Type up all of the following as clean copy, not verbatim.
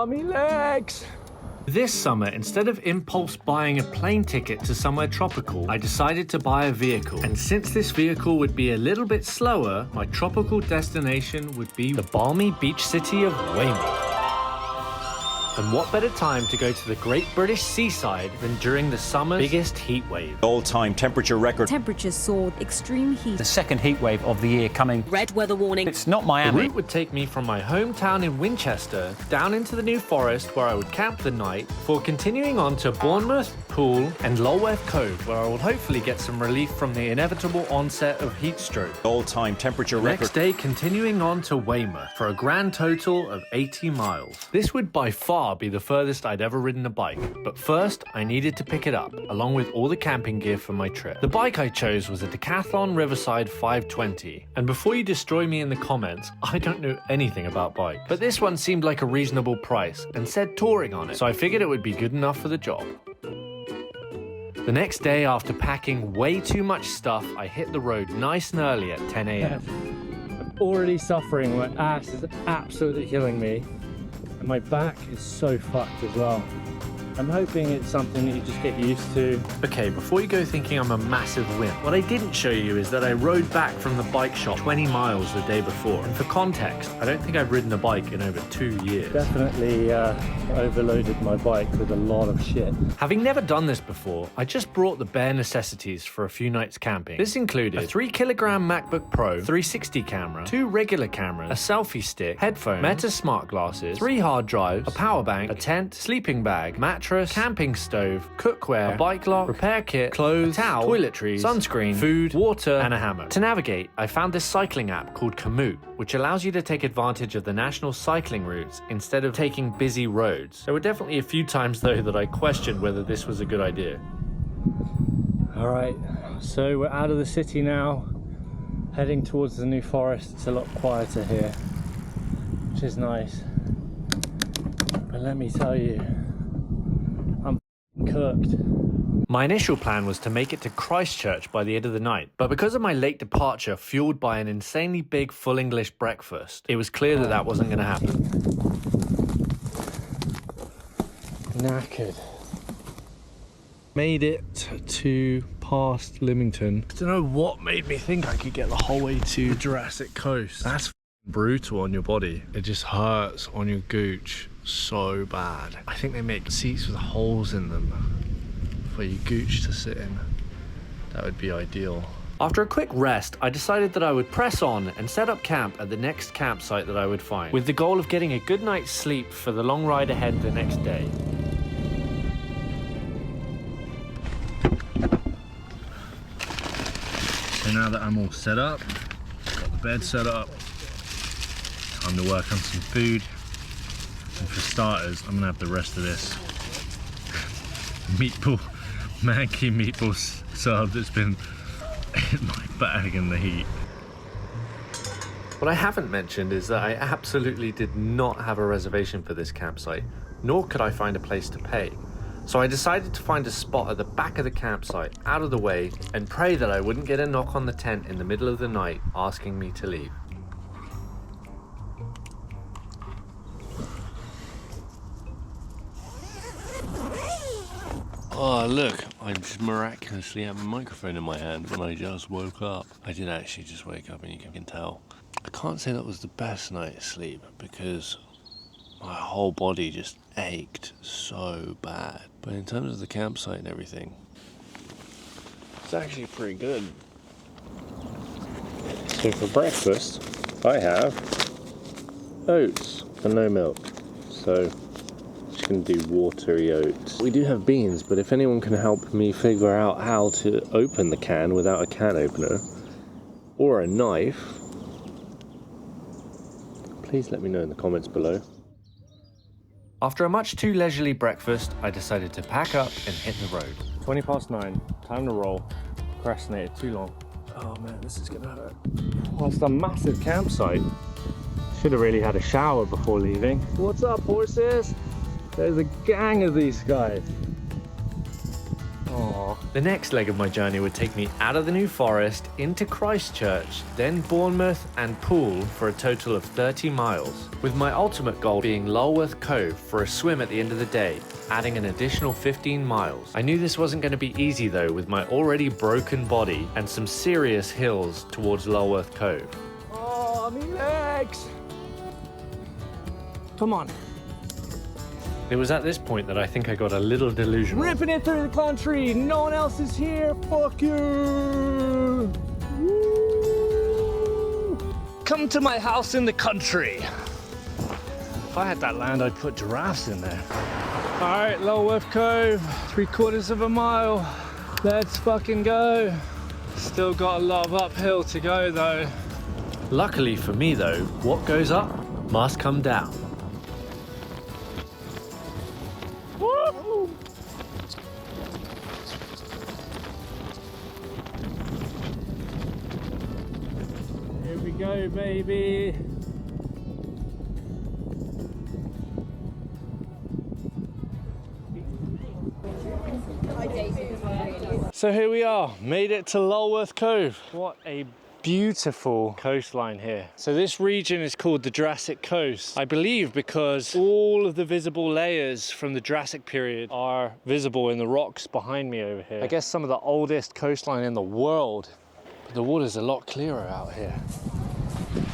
me legs! This summer, instead of impulse buying a plane ticket to somewhere tropical, I decided to buy a vehicle. And since this vehicle would be a little bit slower, my tropical destination would be the balmy beach city of Weymouth. And what better time to go to the Great British seaside than during the summer's biggest heat wave? All-time temperature record. Temperatures soared, extreme heat. The second heat wave of the year coming. Red weather warning. It's not The Miami. route would take me from my hometown in Winchester down into the New Forest, where I would camp the night, before continuing on to Bournemouth, Poole and Lulworth Cove, where I would hopefully get some relief from the inevitable onset of heat stroke. All-time temperature record. Next day, continuing on to Weymouth for a grand total of 80 miles. This would by far be the furthest I'd ever ridden a bike, but first I needed to pick it up, along with all the camping gear for my trip. The bike I chose was a Decathlon Riverside 520, and before you destroy me in the comments, I don't know anything about bikes, but this one seemed like a reasonable price and said touring on it, so I figured it would be good enough for the job. The next day, after packing way too much stuff, I hit the road nice and early at 10 a.m. I'm already suffering. My ass is absolutely killing me. And my back is so fucked as well. I'm hoping it's something that you just get used to. Okay, before you go thinking I'm a massive wimp, what I didn't show you is that I rode back from the bike shop 20 miles the day before. And for context, I don't think I've ridden a bike in over 2 years. Definitely overloaded my bike with a lot of shit. Having never done this before, I just brought the bare necessities for a few nights camping. This included a 3-kilogram MacBook Pro, 360 camera, 2 regular cameras, a selfie stick, headphones, Meta smart glasses, 3 hard drives, a power bank, a tent, sleeping bag, mattress, camping stove, cookware, a bike lock, repair kit, clothes, a towel, toiletries, sunscreen, food, water, and a hammock. To navigate, I found this cycling app called Komoot, which allows you to take advantage of the national cycling routes instead of taking busy roads. There were definitely a few times though that I questioned whether this was a good idea. All right, so we're out of the city now, heading towards the New Forest. It's a lot quieter here, which is nice. But let me tell you, I'm cooked. My initial plan was to make it to Christchurch by the end of the night, but because of my late departure fueled by an insanely big full English breakfast, it was clear that that wasn't going to happen. Knackered. Made it to past Lymington. I don't know what made me think I could get the whole way to the Jurassic Coast. That's brutal on your body. It just hurts on your gooch so bad. I think they make seats with holes in them for your gooch to sit in. That would be ideal. After a quick rest, I decided that I would press on and set up camp at the next campsite that I would find, with the goal of getting a good night's sleep for the long ride ahead the next day. So now that I'm all set up, got the bed set up, time to work on some food. And for starters, I'm gonna have the rest of this manky meatball sub that's been in my bag in the heat. What I haven't mentioned is that I absolutely did not have a reservation for this campsite, nor could I find a place to pay. So I decided to find a spot at the back of the campsite, out of the way, and pray that I wouldn't get a knock on the tent in the middle of the night asking me to leave. Oh look, I just miraculously have a microphone in my hand when I just woke up. I did actually just wake up, and you can tell. I can't say that was the best night's sleep because my whole body just ached so bad. But in terms of the campsite and everything, it's actually pretty good. So for breakfast, I have oats and no milk. So just gonna do watery oats. We do have beans, but if anyone can help me figure out how to open the can without a can opener or a knife, please let me know in the comments below. After a much too leisurely breakfast, I decided to pack up and hit the road. 20 past 9, time to roll. Procrastinated too long. Oh man, this is gonna hurt. Oh, it's a massive campsite. Should have really had a shower before leaving. What's up, horses? There's a gang of these guys. Aww. The next leg of my journey would take me out of the New Forest, into Christchurch, then Bournemouth and Poole for a total of 30 miles, with my ultimate goal being Lulworth Cove for a swim at the end of the day, adding an additional 15 miles. I knew this wasn't going to be easy though, with my already broken body and some serious hills towards Lulworth Cove. Oh, my legs! Come on. It was at this point that I think I got a little delusional. Ripping it through the country. No one else is here. Fuck you. Woo. Come to my house in the country. If I had that land, I'd put giraffes in there. All right, Lulworth Cove, 3/4 of a mile. Let's fucking go. Still got a lot of uphill to go though. Luckily for me though, what goes up must come down. Woo. Here we go, baby. So here we are, made it to Lulworth Cove. What a beautiful coastline here. So this region is called the Jurassic Coast, I believe because all of the visible layers from the Jurassic period are visible in the rocks behind me over here. I guess some of the oldest coastline in the world. But the water's a lot clearer out here.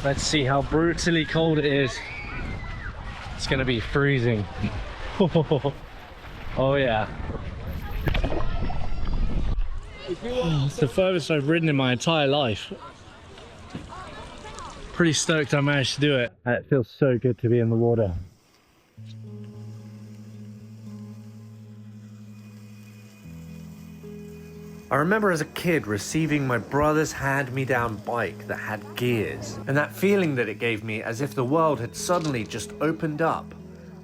Let's see how brutally cold it is. It's gonna be freezing. Oh yeah. It's the furthest I've ridden in my entire life. Pretty stoked I managed to do it. It feels so good to be in the water. I remember as a kid receiving my brother's hand-me-down bike that had gears, and that feeling that it gave me as if the world had suddenly just opened up.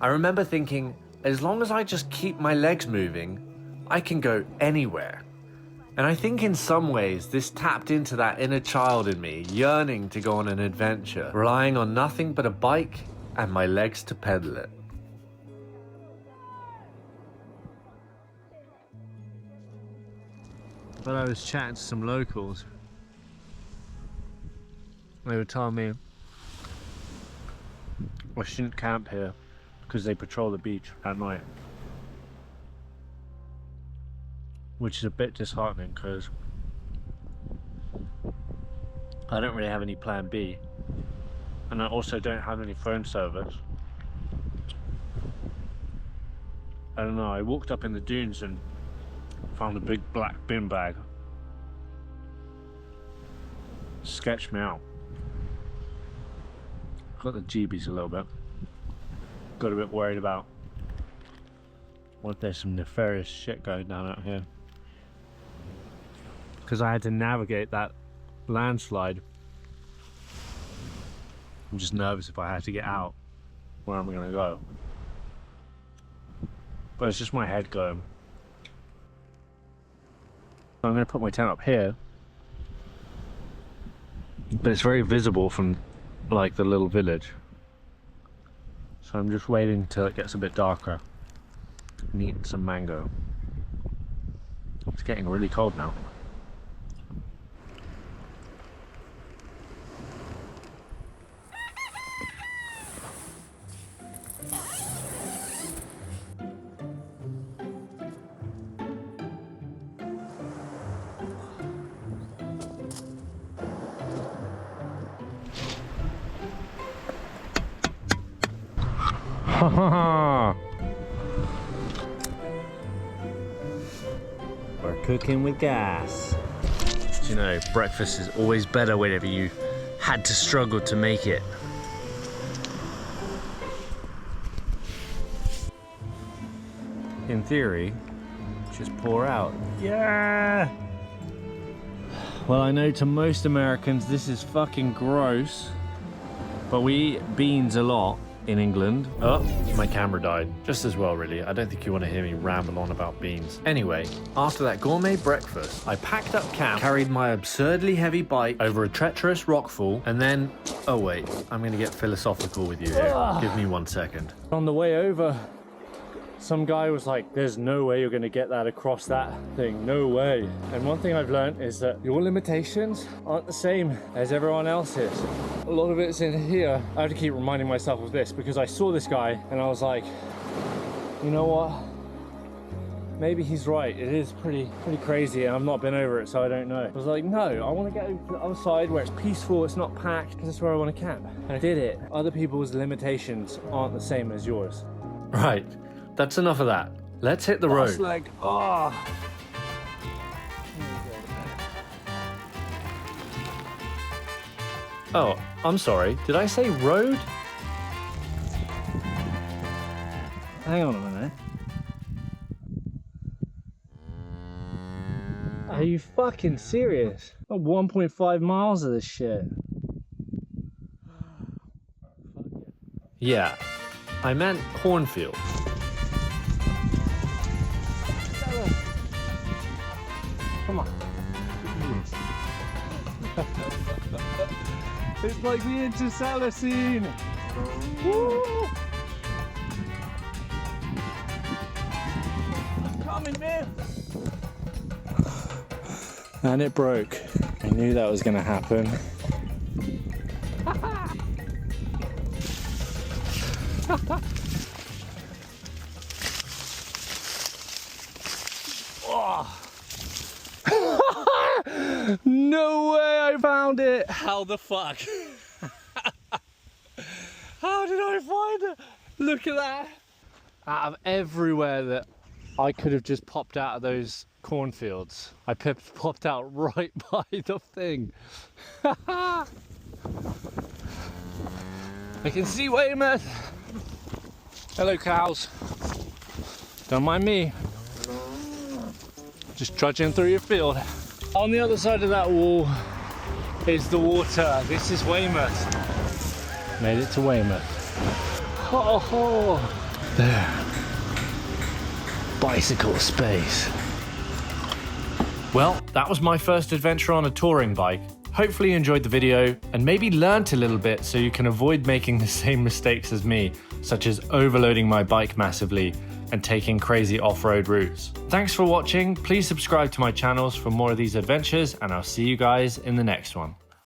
I remember thinking, as long as I just keep my legs moving, I can go anywhere. And I think in some ways this tapped into that inner child in me, yearning to go on an adventure, relying on nothing but a bike and my legs to pedal it. But I was chatting to some locals. They were telling me I shouldn't camp here because they patrol the beach at night. Which is a bit disheartening because I don't really have any plan B, and I also don't have any phone service. I don't know, I walked up in the dunes and found a big black bin bag. Sketched me out. Got the jeebies a little bit. Got a bit worried about what there's some nefarious shit going down out here. Because I had to navigate that landslide. I'm just nervous if I had to get out, where am I going to go? But it's just my head going. I'm going to put my tent up here, but it's very visible from like the little village. So I'm just waiting till it gets a bit darker and eating some mango. It's getting really cold now. We're cooking with gas. You know, breakfast is always better whenever you had to struggle to make it. In theory, just pour out. Yeah! Well, I know to most Americans this is fucking gross, but we eat beans a lot in England. Oh, my camera died. Just as well, really. I don't think you want to hear me ramble on about beans. Anyway, after that gourmet breakfast, I packed up camp, carried my absurdly heavy bike over a treacherous rockfall, and then... Oh wait, I'm going to get philosophical with you here. Give me 1 second. On the way over, Some guy was like, there's no way you're gonna get that across that thing, no way. And one thing I've learned is that your limitations aren't the same as everyone else's. A lot of it's in here. I have to keep reminding myself of this because I saw this guy and I was like, you know what? Maybe he's right. It is pretty crazy and I've not been over it, so I don't know. I was like, no, I want to get over to the other side where it's peaceful, it's not packed, because that's where I want to camp. And I did it. Other people's limitations aren't the same as yours. Right, that's enough of that. Let's hit the road. Like, oh. Oh, I'm sorry. Did I say road? Hang on a minute. Are you fucking serious? 1.5 miles of this shit. Yeah, I meant cornfield. Come on. It's like the interstellar scene. Woo! I'm coming, man. And it broke. I knew that was gonna happen. No way I found it! How the fuck? How did I find it? Look at that! Out of everywhere that I could have just popped out of those cornfields, I popped out right by the thing. I can see Weymouth. Hello cows. Don't mind me. Just trudging through your field. On the other side of that wall is the water. This is Weymouth. Made it to Weymouth. Oh, oh. There. Bicycle space. Well, that was my first adventure on a touring bike. Hopefully you enjoyed the video and maybe learnt a little bit so you can avoid making the same mistakes as me, such as overloading my bike massively and taking crazy off-road routes. Thanks for watching. Please subscribe to my channels for more of these adventures and I'll see you guys in the next one.